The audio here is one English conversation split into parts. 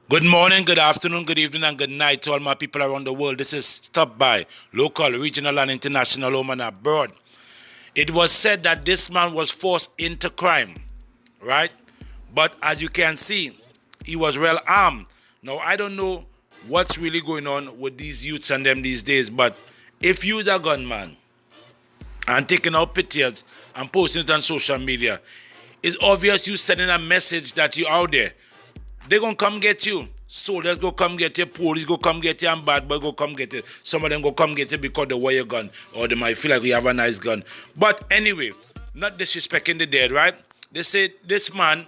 Good morning, good afternoon, good evening, and good night to all my people around the world. This is Stop By, local, regional, and international, home and abroad. It was said that this man was forced into crime, right? But as you can see, he was well armed. Now, I don't know what's really going on with these youths and them these days, but if you're a gunman and taking out pictures and posting it on social media, it's obvious you sending a message that you're out there. They gonna come get you. Soldiers go come get you. Police go come get you. And bad boy go come get you. Some of them go come get you because they wear your gun. Or they might feel like you have a nice gun. But anyway, not disrespecting the dead, right? They said this man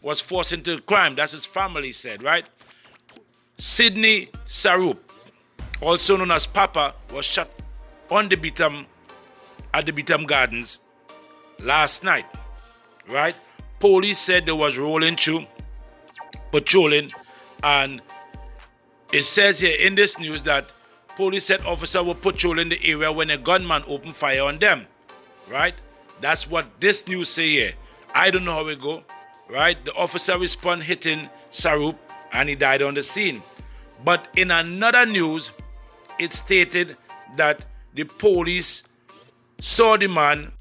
was forced into crime. That's his family said, right? Sydney Sarup, also known as Papa, was shot on the Beetham at the Beetham Gardens last night, right? Police said they was rolling through patrolling, and it says here in this news that police said officers were patrolling the area when a gunman opened fire on them, right? That's what this news say here. I don't know how it go, right? The officer responded hitting Sarup and he died on the scene. But in another news, it stated that the police saw the man,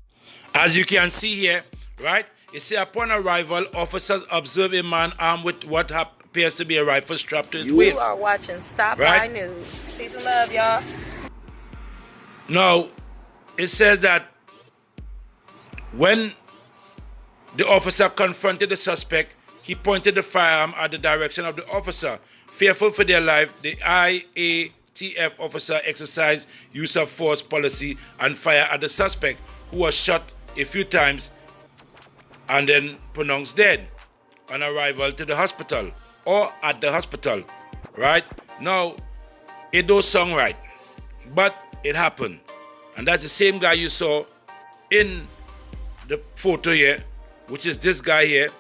as you can see here, right? It says upon arrival, officers observe a man armed with what appears to be a rifle strapped to his waist. You are watching Stop Right? By News. Peace and love, y'all. Now, it says that when the officer confronted the suspect, he pointed the firearm at the direction of the officer. Fearful for their life, the IATF officer exercised use of force policy and fired at the suspect, who was shot a few times and then pronounced dead on arrival to the hospital or at the hospital, right? Now, it don't sound right, but it happened. And that's the same guy you saw in the photo here, which is this guy here,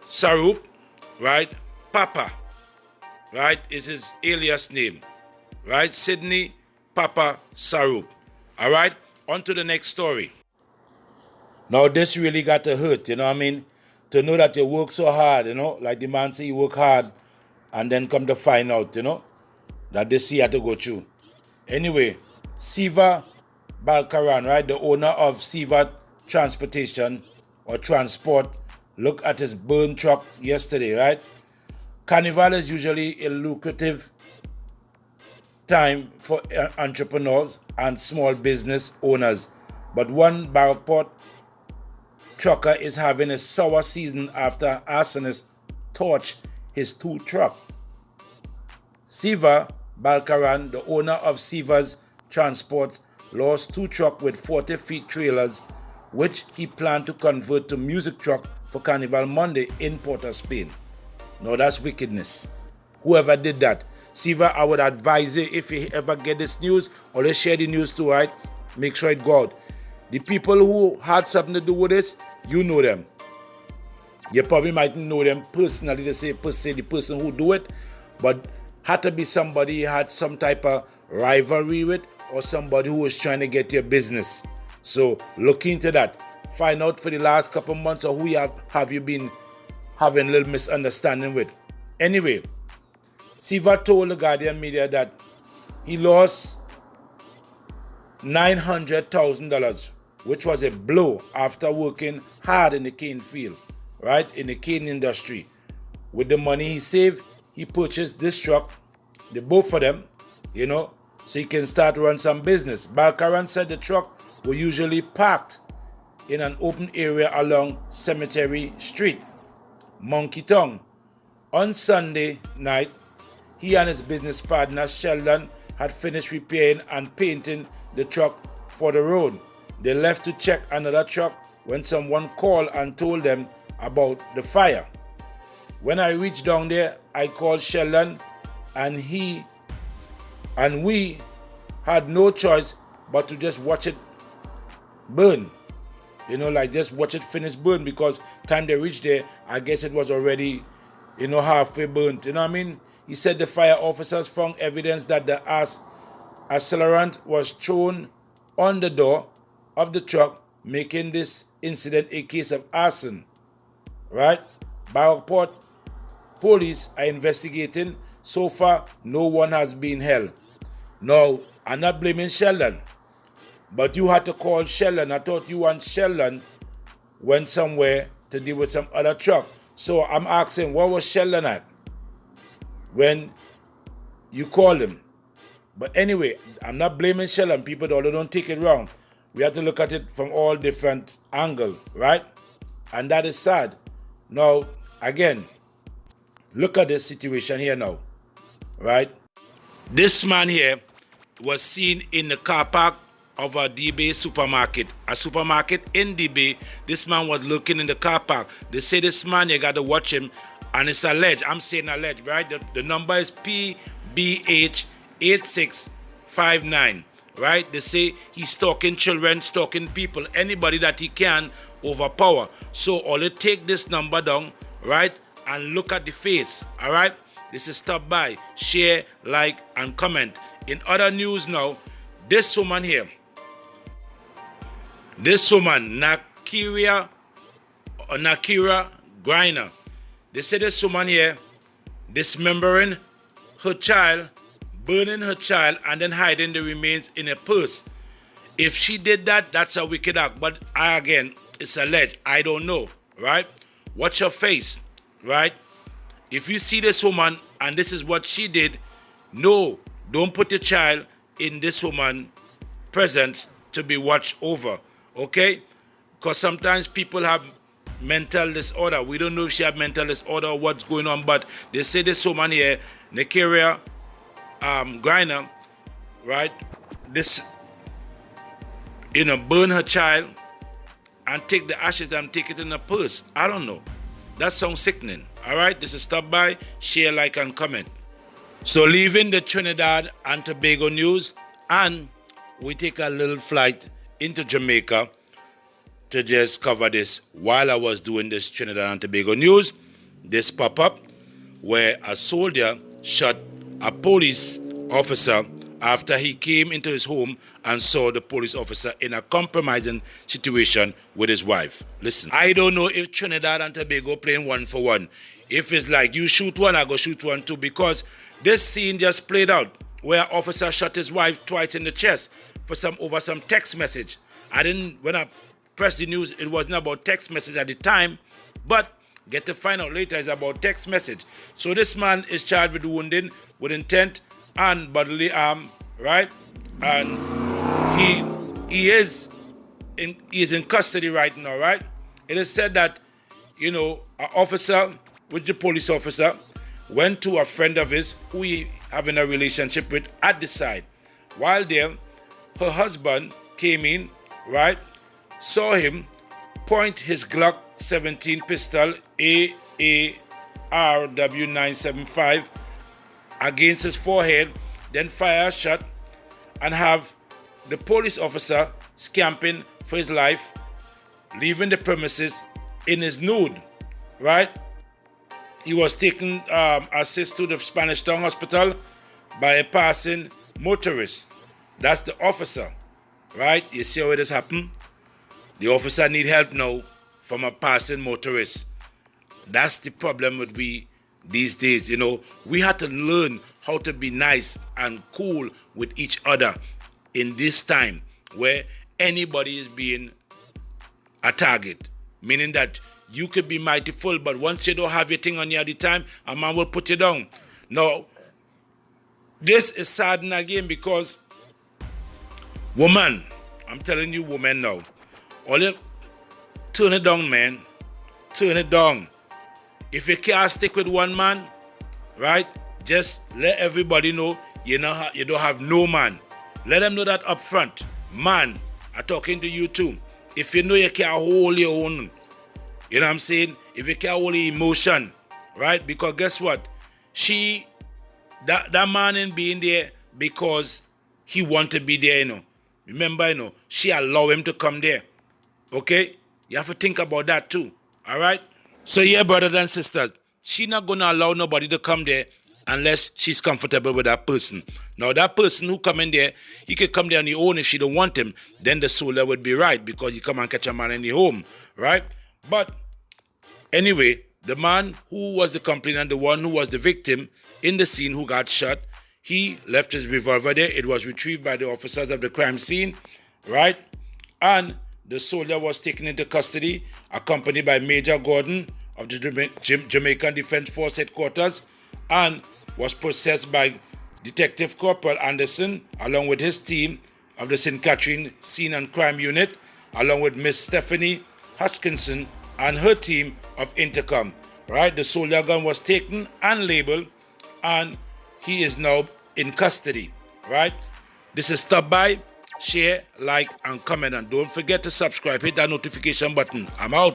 Sarup, right? Papa, right, is his alias name, right? Sydney Papa Sarup. All right, on to the next story. Now, this really got to hurt, you know what I mean? To know that you work so hard, you know, like the man say you work hard and then come to find out, you know, that this he had to go through. Anyway, Siva Balkaran, right, the owner of Siva Transportation or Transport, looked at his burn truck yesterday, right? Carnival is usually a lucrative time for entrepreneurs and small business owners, but one Barrockport trucker is having a sour season after an arsonist torched his tool truck. Siva Balkaran, the owner of Siva's Transport, lost two trucks with 40 feet trailers, which he planned to convert to music truck for Carnival Monday in Port of Spain. Now that's wickedness. Whoever did that. Siva, I would advise you, if you ever get this news, or let's share the news too, right? Make sure it go out. The people who had something to do with this, you know them. You probably might know them personally, to say per se the person who do it, but had to be somebody you had some type of rivalry with, or somebody who was trying to get your business. So look into that. Find out for the last couple months or who have you been having a little misunderstanding with. Anyway, Siva told the Guardian media that he lost $900,000, which was a blow after working hard in the cane field, right, in the cane industry. With the money he saved, he purchased this truck, the both of them, you know, so he can start to run some business. Balkaran said the truck were usually parked in an open area along Cemetery Street, Monkey Tongue. On Sunday night, he and his business partner Sheldon had finished repairing and painting the truck for the road. They left to check another truck when someone called and told them about the fire. When I reached down there, I called Sheldon and we had no choice but to just watch it burn. You know, like just watch it finish burn, because time they reached there, I guess it was already, you know, halfway burnt. You know what I mean? He said the fire officers found evidence that the accelerant was thrown on the door of the truck, making this incident a case of arson. Right? Barrockport Police are investigating. So far, no one has been held. Now, I'm not blaming Sheldon, but you had to call Sheldon. I thought you and Sheldon went somewhere to deal with some other truck. So I'm asking, what was Sheldon at when you called him? But anyway, I'm not blaming Sheldon. People don't take it wrong. We have to look at it from all different angles, right? And that is sad. Now, again, look at this situation here now, right? This man here was seen in the car park of a DB supermarket. A supermarket in DB. This man was looking in the car park. They say this man, you got to watch him. And it's alleged. I'm saying alleged, right? The number is PBH8659, right? They say he's stalking children, stalking people, anybody that he can overpower. So all it take this number down, right? And look at the face, all right? This is Stop By. Share, like, and comment. In other news now, this woman here, this woman, Nakira Griner, they say this woman here dismembering her child, burning her child, and then hiding the remains in a purse. If she did that, that's a wicked act. But again, it's alleged. I don't know, right? Watch her face, right? If you see this woman and this is what she did, no, don't put your child in this woman's presence to be watched over, okay? Because sometimes people have mental disorder. We don't know if she had mental disorder or what's going on, but they say this woman here, Nakira Griner, right? This, burn her child and take the ashes and take it in a purse. I don't know. That sounds sickening. All right, this is Stop By. Share, like, and comment. So leaving the Trinidad and Tobago news, and we take a little flight into Jamaica to just cover this. While I was doing this Trinidad and Tobago news, this pop up where a soldier shot a police officer after he came into his home and saw the police officer in a compromising situation with his wife. Listen, I don't know if Trinidad and Tobago playing 1-for-1. If it's like you shoot one, I go shoot one too, because this scene just played out where an officer shot his wife twice in the chest over some text message. When I pressed the news, it wasn't about text message at the time, but get to find out later it's about text message. So this man is charged with wounding with intent and bodily harm, right? And he is in custody right now, right? It is said that, an officer, which the police officer, went to a friend of his who he having a relationship with at the side. While there, her husband came in, right? Saw him point his Glock 17 pistol AARW975 against his forehead, then fire a shot and have the police officer scamping for his life, leaving the in his nude, right? He was taken assist to the Spanish Town Hospital by a passing motorist. That's the officer, right? You see how it has happened? The officer need help now from a passing motorist. That's the problem with we these days. We have to learn how to be nice and cool with each other in this time where anybody is being a target. Meaning that you could be mighty full, but once you don't have your thing on you at the time, a man will put you down. Now, this is saddening again because woman, I'm telling you woman now, all you turn it down, man. Turn it down. If you can't stick with one man, right, just let everybody know you don't have no man. Let them know that up front. Man, I'm talking to you too. If you know you can't hold your own, you know what I'm saying? If you can't hold your emotion, right? Because guess what? That man ain't being there because he want to be there, Remember, she allow him to come there. Okay? You have to think about that too. All right? So yeah, brothers and sisters, she not going to allow nobody to come there unless she's comfortable with that person. Now, that person who come in there, he could come there on his own if she don't want him. Then the soldier would be right because he come and catch a man in the home. Right? But anyway, The man who was the complainant, the one who was the victim in the scene who got shot, he left his revolver there. It was retrieved by the officers of the crime scene, right? And the soldier was taken into custody, accompanied by Major Gordon of the Jamaican Defense Force headquarters, and was processed by Detective Corporal Anderson, along with his team of the St. Catherine Scene and Crime Unit, along with Miss Stephanie Hutchinson and her team of Intercom. Right, the soldier gun was taken and labeled, and he is now in custody. Right, this is Stop By. Share, like, and comment, and don't forget to subscribe. Hit that notification button. I'm out.